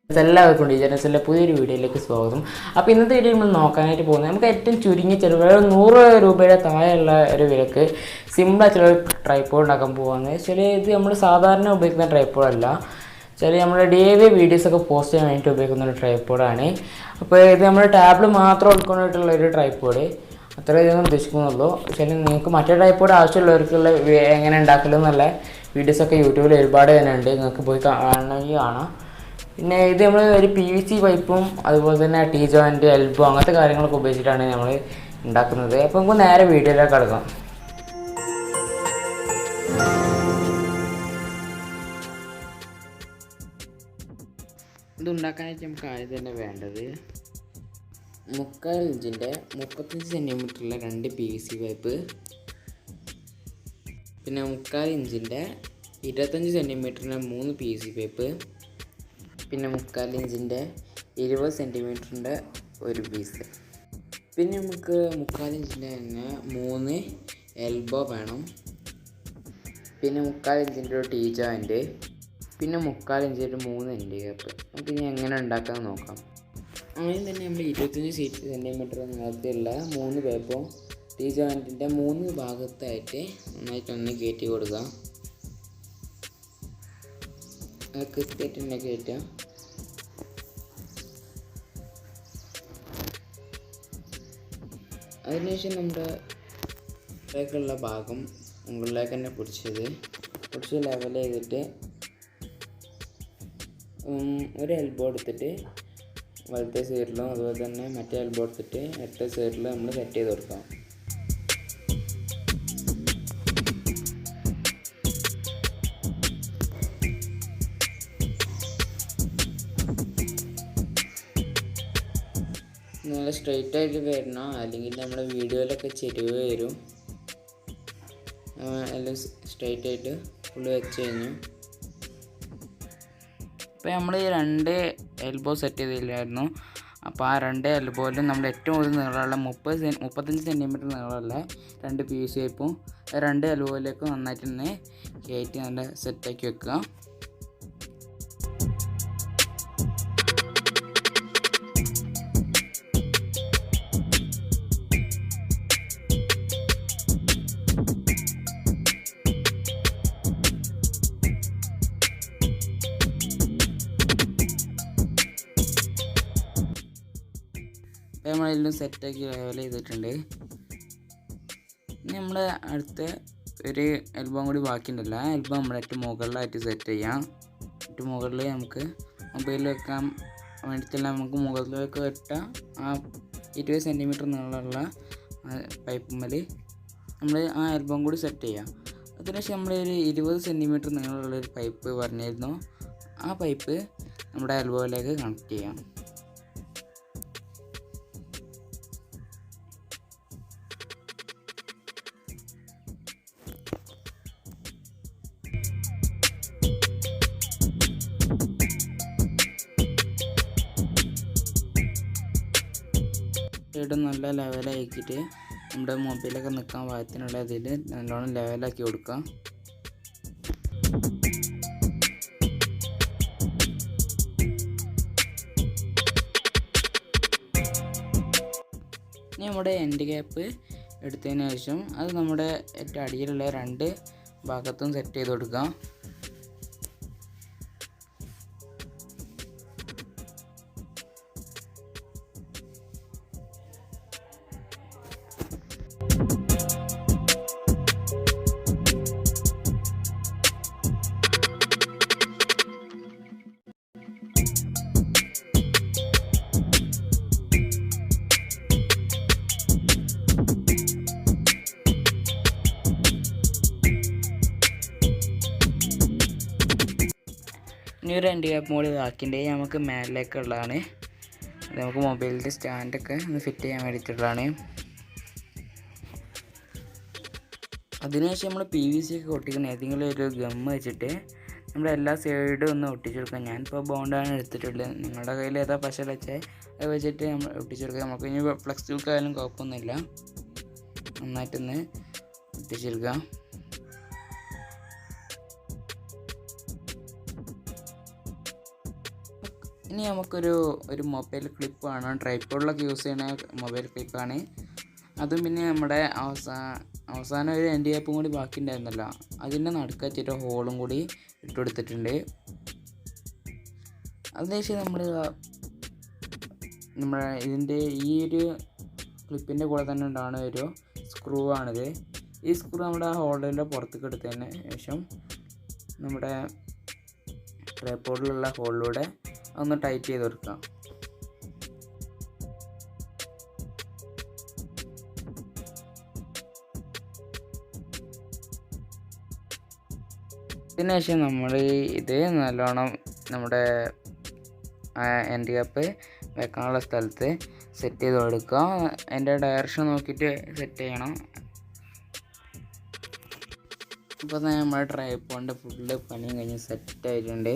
എല്ലാവർക്കും ഡിജനസിൻ്റെ പുതിയൊരു വീഡിയോയിലേക്ക് സ്വാഗതം. അപ്പോൾ ഇന്നത്തെ വീഡിയോ നമ്മൾ നോക്കാനായിട്ട് പോകുന്നത് നമുക്ക് ഏറ്റവും ചുരുങ്ങിയ ചിലവ് 100 രൂപയുടെ താഴെയുള്ള ഒരു വിലക്ക് സിമ്പിളായിട്ടുള്ള ഒരു ട്രൈപ്പോഡ് ഉണ്ടാക്കാൻ പോകുന്നത്. വെച്ചാൽ ഇത് നമ്മൾ സാധാരണ ഉപയോഗിക്കുന്ന ട്രൈപ്പോഡല്ല, വെച്ചാൽ നമ്മൾ ഡെയിലി വീഡിയോസൊക്കെ പോസ്റ്റ് ചെയ്യാൻ വേണ്ടിയിട്ട് ഉപയോഗിക്കുന്ന ഒരു ട്രൈപ്പോഡാണ്. അപ്പോൾ ഇത് നമ്മൾ ടാബിൾ മാത്രം ഉൾക്കൊണ്ടിട്ടുള്ള ഒരു ട്രൈപ്പോഡ്, അത്ര ഇതൊന്നും ഉദ്ദേശിക്കുന്നുള്ളൂ. പക്ഷേ നിങ്ങൾക്ക് മറ്റേ ട്രൈപ്പോഡ് ആവശ്യമുള്ളവർക്കുള്ള എങ്ങനെ ഉണ്ടാക്കലെന്നുള്ള വീഡിയോസൊക്കെ യൂട്യൂബിൽ ഒരുപാട് തന്നെ ഉണ്ട്, നിങ്ങൾക്ക് പോയി കാണണമെങ്കിൽ കാണാം. പിന്നെ ഇത് നമ്മൾ ഒരു PVC പൈപ്പും അതുപോലെ തന്നെ ടീ ജോയിൻ്റ്, എൽബോ അങ്ങനത്തെ കാര്യങ്ങളൊക്കെ ഉപയോഗിച്ചിട്ടാണ് നമ്മൾ ഉണ്ടാക്കുന്നത്. അപ്പോൾ നമുക്ക് നേരെ വീഡിയോയിലേക്ക് കിടക്കാം. ഇത് ഉണ്ടാക്കാനായിട്ട് നമുക്ക് ആദ്യം തന്നെ വേണ്ടത് 3/4 ഇഞ്ചിൻ്റെ 35 സെൻറ്റിമീറ്ററുള്ള 2 PVC പൈപ്പ്, പിന്നെ 3/4 ഇഞ്ചിൻ്റെ 25 സെൻറ്റിമീറ്ററിൻ്റെ 3 PVC പൈപ്പ്, പിന്നെ 3/4 ഇഞ്ചിൻ്റെ 20 സെൻറ്റിമീറ്ററിൻ്റെ ഒരു പീസ്, പിന്നെ നമുക്ക് 3/4 ഇഞ്ചിൻ്റെ തന്നെ 3 എൽബോ വേണം, പിന്നെ 3/4 ഇഞ്ചിൻ്റെ ഒരു ടീ ജോയിൻ്റ്, പിന്നെ 3/4 ഇഞ്ചിൻ്റെ 3 എൻഡ് ക്യാപ്പ്. നമുക്ക് ഇനി എങ്ങനെ ഉണ്ടാക്കാമെന്ന് നോക്കാം. ആദ്യം തന്നെ നമ്മൾ 25 സെൻറ്റിമീറ്റർ നീളത്തിലുള്ള 3 പൈപ്പും ടീ ജോയിൻറ്റിൻ്റെ 3 ഭാഗത്തായിട്ട് നന്നായിട്ടൊന്ന് കയറ്റി കൊടുക്കുക. കൃത്യമായിട്ട് തന്നെ കയറ്റുക. അതിനുശേഷം നമ്മുടെ േക്കുള്ള ഭാഗം മുകളിലേക്ക് തന്നെ പിടിച്ച് ലെവൽ ചെയ്തിട്ട് ഒരു എൽബോ എടുത്തിട്ട് വലത്തെ സൈഡിലും അതുപോലെ തന്നെ മറ്റേ എൽബോ എടുത്തിട്ട് മറ്റേ സൈഡിലും നമ്മൾ സെറ്റ് ചെയ്ത് കൊടുക്കാം. നല്ല സ്ട്രെയിറ്റ് ആയിട്ട് വരണം, അല്ലെങ്കിൽ നമ്മുടെ വീഡിയോയിലൊക്കെ ചെരിവ് വരും. എല്ലാം സ്ട്രെയിറ്റ് ആയിട്ട് ഫുള്ള് വെച്ച് കഴിഞ്ഞു. ഇപ്പോൾ നമ്മൾ ഈ 2 എൽബോ സെറ്റ് ചെയ്തില്ലായിരുന്നു. അപ്പോൾ ആ 2 എൽബോയിലും നമ്മൾ ഏറ്റവും കൂടുതൽ നീളമുള്ള 35 സെൻറ്റിമീറ്റർ നീളമുള്ള 2 PVC പൈപ്പും 2 എൽബോയിലേക്ക് നന്നായിട്ട് തന്നെ കയറ്റി നല്ല സെറ്റാക്കി വെക്കുക. നമ്മളെല്ലാം സെറ്റാക്കി ലെവൽ ചെയ്തിട്ടുണ്ട്. ഇനി നമ്മൾ അടുത്ത ഒരു എൽബോ കൂടി ബാക്കിയുണ്ടല്ല, ആ എൽബോ നമ്മൾ ഏറ്റവും മുകളിലായിട്ട് സെറ്റ് ചെയ്യാം. ഏറ്റവും മുകളിൽ നമുക്ക് മൊബൈൽ വെക്കാൻ വേണ്ടിയിട്ടല്ല, നമുക്ക് മുകളിലേക്ക് വെട്ടാം. ആ 20 സെൻറ്റിമീറ്റർ നീളമുള്ള പൈപ്പുമ്മൽ നമ്മൾ ആ എൽബോ കൂടി സെറ്റ് ചെയ്യാം. അതിനുശേഷം നമ്മളൊരു 20 സെൻറ്റിമീറ്റർ നീളമുള്ളൊരു പൈപ്പ് പറഞ്ഞിരുന്നു, ആ പൈപ്പ് നമ്മുടെ എൽബോയിലേക്ക് കണക്ട് ചെയ്യാം. സൈഡ് നല്ല ലെവലാക്കിയിട്ട് നമ്മുടെ മൊബൈലൊക്കെ നിൽക്കാൻ പാകത്തിനുള്ള ഇതിൽ നല്ലോണം ലെവലാക്കി കൊടുക്കാം. ഇനി നമ്മുടെ എൻഡ് ക്യാപ്പ് എടുത്തതിന് ശേഷം അത് നമ്മുടെ ഏറ്റവും അടിയിലുള്ള 2 ഭാഗത്തും സെറ്റ് ചെയ്ത് കൊടുക്കാം. ഇനി ഒരു എൻഡ് ക്യാപ്പ് മോഡ് ഇതാക്കിൻ്റെ നമുക്ക് മേലിലേക്കുള്ളതാണ്. അത് നമുക്ക് മൊബൈലിൻ്റെ സ്റ്റാൻഡൊക്കെ ഒന്ന് ഫിറ്റ് ചെയ്യാൻ വേണ്ടിയിട്ടുള്ളതാണ്. അതിനുശേഷം നമ്മൾ PVC ഒക്കെ ഒട്ടിക്കണം. ഏതെങ്കിലും ഒരു ഗം വെച്ചിട്ട് നമ്മുടെ എല്ലാ സൈഡും ഒന്ന് ഒട്ടിച്ചു കൊടുക്കാം. ഞാനിപ്പോൾ ബോണ്ടാണ് എടുത്തിട്ടുള്ളത്, നിങ്ങളുടെ കയ്യിൽ ഏതാ പശ വെച്ചാൽ അത് വെച്ചിട്ട് നമ്മൾ ഒട്ടിച്ചു കൊടുക്കുക. നമുക്ക് ഇനി ഫ്ലെക്സ് ബുക്ക് ആയാലും കുഴപ്പമൊന്നുമില്ല, നന്നായിട്ടൊന്ന് ഒട്ടിച്ചെടുക്കാം. ഇനി നമുക്കൊരു മൊബൈൽ ക്ലിപ്പ് ആണ്, ട്രൈപ്പോഡിലൊക്കെ യൂസ് ചെയ്യുന്ന മൊബൈൽ ക്ലിപ്പാണ്. അതും പിന്നെ നമ്മുടെ അവസാനം ഒരു എൻ്റെ ക്യാപ്പും കൂടി ബാക്കി ഉണ്ടായിരുന്നല്ലോ, അതിൻ്റെ നടുക്ക് വെച്ചിട്ട് ഹോളും കൂടി ഇട്ട് കൊടുത്തിട്ടുണ്ട്. അതിനുശേഷം നമ്മുടെ ഇതിൻ്റെ ഈ ഒരു ക്ലിപ്പിൻ്റെ കൂടെ തന്നെ ഉണ്ടാകുന്ന ഒരു സ്ക്രൂ ആണിത്. ഈ സ്ക്രൂ നമ്മുടെ ഹോൾഡറിൻ്റെ പുറത്തേക്ക് എടുത്തതിന് ശേഷം നമ്മുടെ ട്രൈപ്പോഡിലുള്ള ഹോളിലൂടെ ഒന്ന് ടൈറ്റ് ചെയ്ത് കൊടുക്കാം. ഇതിനുശേഷം നമ്മൾ ഇത് നല്ലോണം നമ്മുടെ എൻ്റെ ക്യാപ്പ് വെക്കാനുള്ള സ്ഥലത്ത് സെറ്റ് ചെയ്ത് കൊടുക്കുക. അതിൻ്റെ ഡയറക്ഷൻ നോക്കിയിട്ട് സെറ്റ് ചെയ്യണം. ഇപ്പോൾ തന്നെ നമ്മുടെ ട്രൈപ്പോഡിൻ്റെ ഫുള്ള് പണിയും കഴിഞ്ഞ് സെറ്റായിട്ടുണ്ട്.